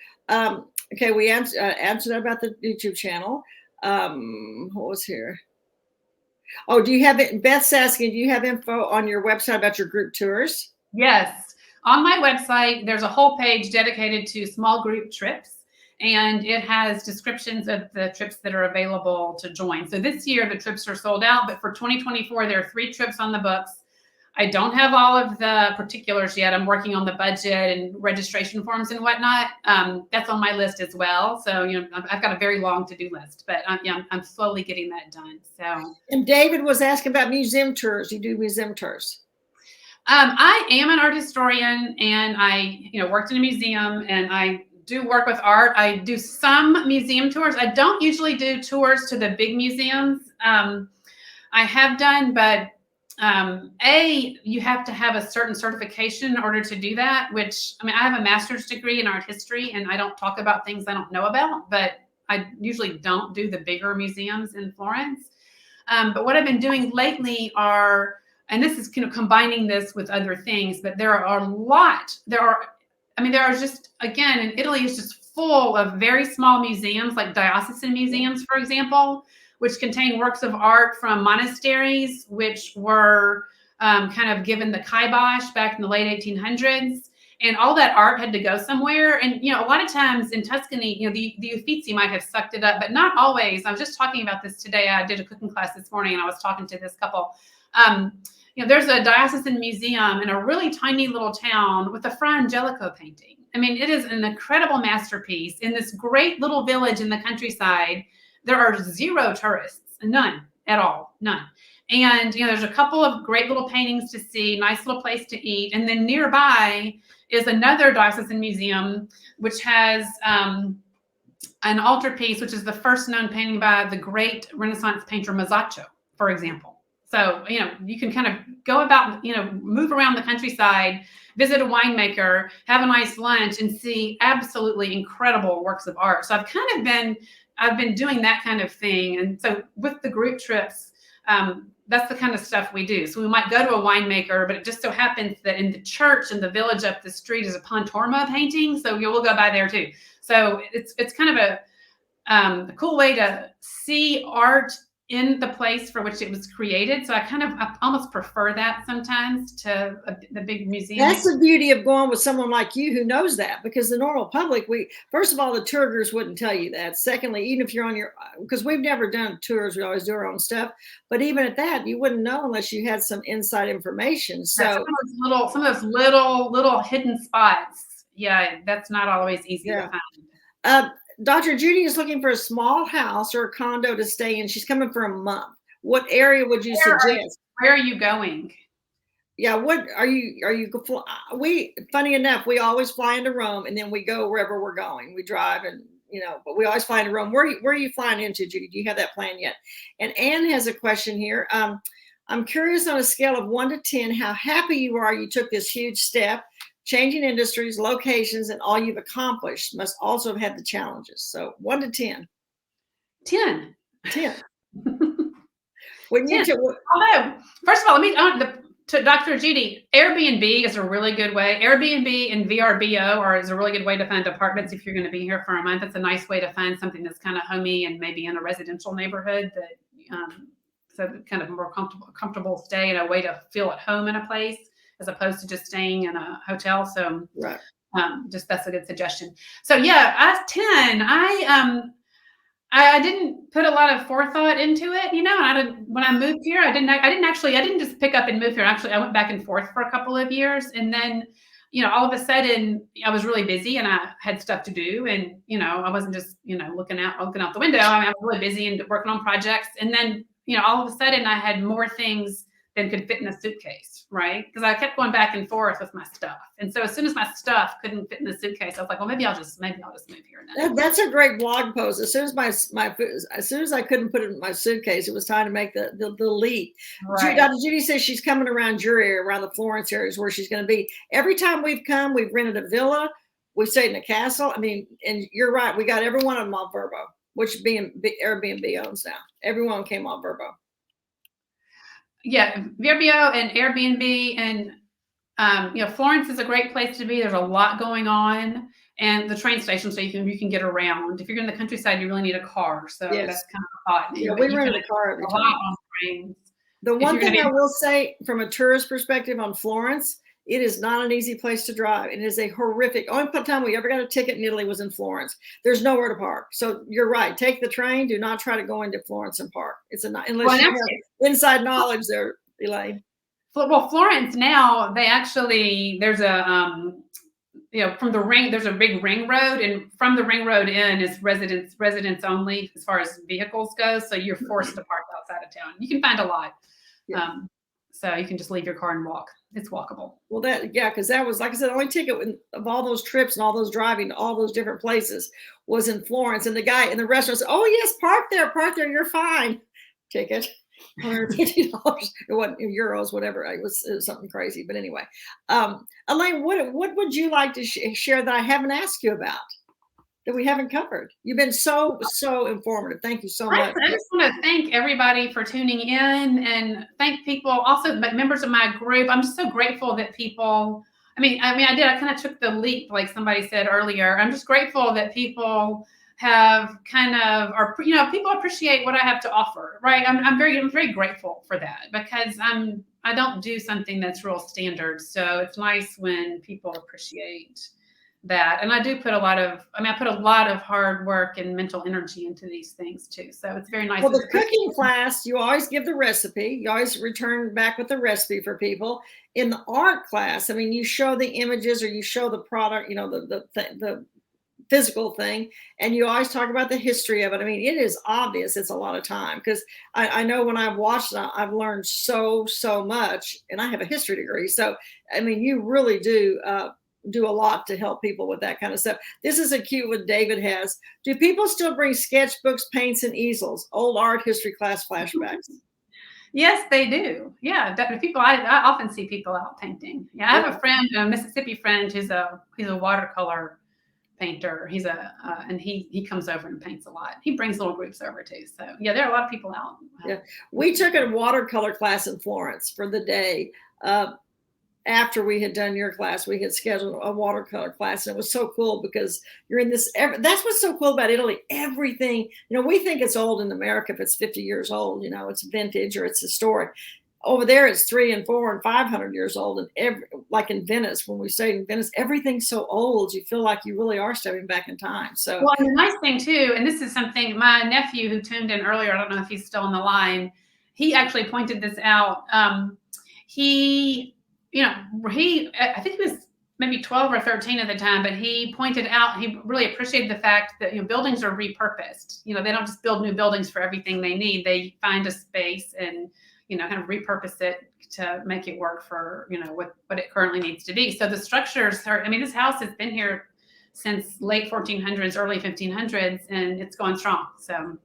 Okay, we answered about the YouTube channel. What was here? Oh, do you have it? Beth's asking, do you have info on your website about your group tours? Yes. On my website, there's a whole page dedicated to small group trips, and it has descriptions of the trips that are available to join. So this year, the trips are sold out, but for 2024, there are 3 trips on the books. I don't have all of the particulars yet. I'm working on the budget and registration forms and whatnot. That's on my list as well. So, I've got a very long to-do list, but I'm slowly getting that done. So. And David was asking about museum tours. You do museum tours? I am an art historian, and I, worked in a museum, and I do work with art. I do some museum tours. I don't usually do tours to the big museums. I have done, but you have to have a certain certification in order to do that, which, I have a master's degree in art history, and I don't talk about things I don't know about, but I usually don't do the bigger museums in Florence. But what I've been doing lately and this is combining this with other things, but there are just, again, in Italy is just full of very small museums, like diocesan museums, for example, which contain works of art from monasteries, which were kind of given the kibosh back in the late 1800s. And all that art had to go somewhere. And, a lot of times in Tuscany, the Uffizi might have sucked it up, but not always. I was just talking about this today. I did a cooking class this morning, and I was talking to this couple. There's a diocesan museum in a really tiny little town with a Fra Angelico painting. I mean, it is an incredible masterpiece in this great little village in the countryside. There are 0 tourists, none at all, none. And, there's a couple of great little paintings to see, nice little place to eat. And then nearby is another diocesan museum, which has an altarpiece, which is the first known painting by the great Renaissance painter Masaccio, for example. So, you can kind of go about, move around the countryside, visit a winemaker, have a nice lunch, and see absolutely incredible works of art. So I've been doing that kind of thing. And so with the group trips, that's the kind of stuff we do. So we might go to a winemaker, but it just so happens that in the church in the village up the street is a Pontormo painting. So we'll go by there too. So it's kind of a cool way to see art in the place for which it was created. So I almost prefer that sometimes to the big museum. That's the beauty of going with someone like you who knows that, because the normal public, first of all, the tour groups wouldn't tell you that. Secondly, even if you're because we've never done tours, we always do our own stuff. But even at that, you wouldn't know unless you had some inside information. So some of those little hidden spots. Yeah, that's not always easy to find. Dr. Judy is looking for a small house or a condo to stay in. She's coming for a month. What area would you suggest? Where are you going? Yeah, what are you? Funny enough, we always fly into Rome, and then we go wherever we're going. We drive, and but we always fly into Rome. Where are you flying into, Judy? Do you have that plan yet? And Anne has a question here. I'm curious, on a scale of 1 to 10, how happy you are you took this huge step. Changing industries, locations, and all you've accomplished must also have had the challenges. So 1 to 10. 10. 10. When you although, first of all, to Dr. Judy, Airbnb is a really good way. Airbnb and VRBO is a really good way to find apartments if you're going to be here for a month. It's a nice way to find something that's kind of homey and maybe in a residential neighborhood so kind of more comfortable stay and a way to feel at home in a place, as opposed to just staying in a hotel. So right. Just that's a good suggestion. So yeah, 10, I didn't put a lot of forethought into it, and when I moved here, I didn't just pick up and move here. Actually, I went back and forth for a couple of years. And then, all of a sudden I was really busy and I had stuff to do. And, I wasn't just, looking out the window. I was really busy and working on projects. And then, all of a sudden I had more things than could fit in a suitcase, right? Because I kept going back and forth with my stuff. And so as soon as my stuff couldn't fit in the suitcase, I was like, well, maybe I'll just move here now. That's a great blog post. As soon as I couldn't put it in my suitcase, it was time to make the leap. Right. Dr. Judy says she's coming around your area, around the Florence area is where she's going to be. Every time we've come, we've rented a villa. We've stayed in a castle. I mean, and you're right. We got every one of them off Vrbo, which Airbnb owns now. Everyone came off Vrbo. Yeah, VRBO and Airbnb, and Florence is a great place to be. There's a lot going on, and the train station, so you can get around. If you're in the countryside, you really need a car, so yes. That's kind of hot. Yeah, we rented a car every time. On trains. The one thing I will say from a tourist perspective on Florence, it is not an easy place to drive. It is a horrific. Only time we ever got a ticket in Italy was in Florence. There's nowhere to park. So you're right. Take the train. Do not try to go into Florence and park. It's unless you have inside knowledge there, Elaine. Well, Florence now there's a from the ring, there's a big ring road, and from the ring road in is residents only as far as vehicles go. So you're forced to park outside of town. You can find a lot. Yeah. So you can just leave your car and walk. It's walkable. Well, because that was, like I said, the only ticket of all those trips and all those driving to all those different places was in Florence. And the guy in the restaurant said, "Oh yes, park there, you're fine." Ticket, $150. It wasn't euros, whatever. It was something crazy. But anyway, Elaine, what would you like to share that I haven't asked you about, that we haven't covered? You've been so informative. Thank you so much. I just want to thank everybody for tuning in, and thank people, also members of my group. I'm just so grateful that people, I kind of took the leap, like somebody said earlier. I'm just grateful that people have people appreciate what I have to offer, right? I'm very grateful for that, because I'm don't do something that's real standard. So it's nice when people appreciate that. And I do put I put a lot of hard work and mental energy into these things too. So it's very nice. Well, the cooking class, you always give the recipe. You always return back with the recipe for people. In the art class, I mean, you show the images or you show the product, the physical thing, and you always talk about the history of it. I mean, it is obvious it's a lot of time, because I know when I've watched it, I've learned so much, and I have a history degree. So, I mean, you really do a lot to help people with that kind of stuff. This is a cute one David has. Do people still bring sketchbooks, paints, and easels? Old art history class flashbacks. Yes, they do. Yeah, definitely. I often see people out painting. Yeah, I have a friend, a Mississippi friend, he's a watercolor painter. And he comes over and paints a lot. He brings little groups over too. So yeah, there are a lot of people out. Yeah, we took a watercolor class in Florence for the day. After we had done your class, we had scheduled a watercolor class, and it was so cool because you're in this. That's what's so cool about Italy. Everything, we think it's old in America if it's 50 years old. It's vintage or it's historic. Over there, it's 300 and 400 and 500 years old. And like in Venice, when we stayed in Venice, everything's so old. You feel like you really are stepping back in time. So, well, and the nice thing too, and this is something my nephew who tuned in earlier, I don't know if he's still on the line, he actually pointed this out. I think he was maybe 12 or 13 at the time, but he pointed out, he really appreciated the fact that, buildings are repurposed. They don't just build new buildings for everything they need. They find a space and, kind of repurpose it to make it work for, what it currently needs to be. So the structures this house has been here since late 1400s, early 1500s, and it's going strong. So.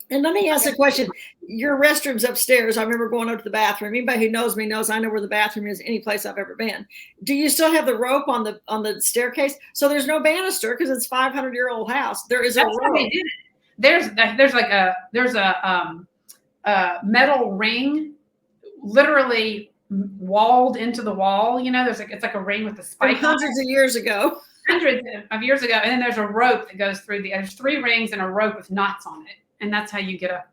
And let me ask a question. Your restroom's upstairs. I remember going up to the bathroom. Anybody who knows me knows I know where the bathroom is any place I've ever been. Do you still have the rope on the staircase? So there's no banister because it's 500-year-old house. There is a rope. They did it. There's a metal ring, literally walled into the wall. It's like a ring with a spike. From hundreds of years ago. Hundreds of years ago, and then there's a rope that goes through there's 3 rings and a rope with knots on it. And that's how you get up.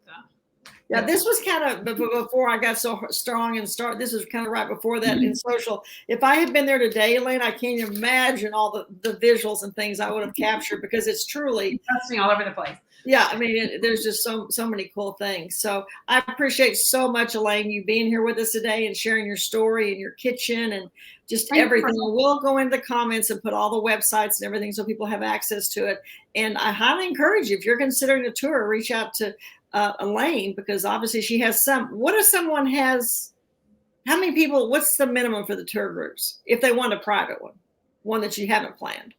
Yeah, this was kind of before I got so strong and this was kind of right before that in social. If I had been there today, Elaine, I can't imagine all the visuals and things I would have captured, because it's truly all over the place. Yeah, there's just so many cool things. So I appreciate so much, Elaine, you being here with us today and sharing your story and your kitchen and just everything. We'll go into the comments and put all the websites and everything so people have access to it. And I highly encourage you, if you're considering a tour, reach out to Elaine, because obviously she has what if someone has, how many people, what's the minimum for the tour groups if they want a private one that you haven't planned?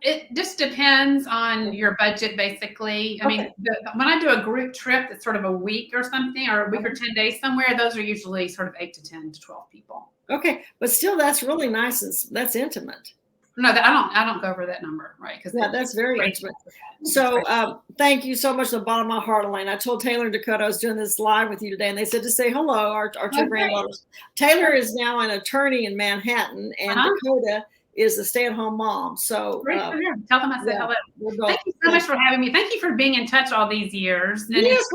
It just depends on your budget, basically. When I do a group trip that's sort of a week or something, or a week or 10 days somewhere, those are usually sort of 8 to 10 to 12 people. Okay, but still, that's really nice and that's intimate. No, I don't go over that number, right? Because that's very intimate. So thank you so much from the bottom of my heart, Elaine. I told Taylor and Dakota I was doing this live with you today, and they said to say hello, our 2 granddaughters. Taylor is now an attorney in Manhattan, and Dakota is a stay-at-home mom. So tell them I said hello. Thank you so much for having me. Thank you for being in touch all these years. Yes,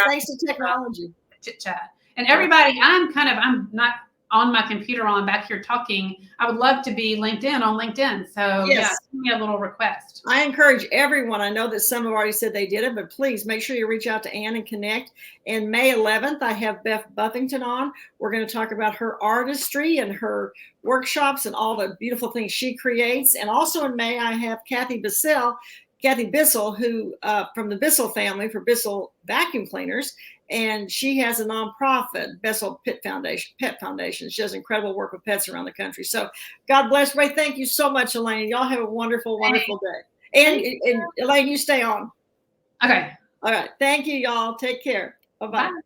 thanks to technology. Chit chat. And everybody, I'm not on my computer while I'm back here talking. I would love to be linked in on LinkedIn. So send me a little request. I encourage everyone. I know that some have already said they did it, but please make sure you reach out to Ann and connect. And May 11th, I have Beth Buffington on. We're going to talk about her artistry and her workshops and all the beautiful things she creates. And also in May, I have Kathy Bissell, who from the Bissell family for Bissell vacuum cleaners. And she has a nonprofit, Bissell Pet Foundation. She does incredible work with pets around the country. So God bless. Ray, thank you so much, Elaine. Y'all have a wonderful, wonderful day. And Elaine, you stay on. Okay. All right. Thank you, y'all. Take care. Bye-bye. Bye.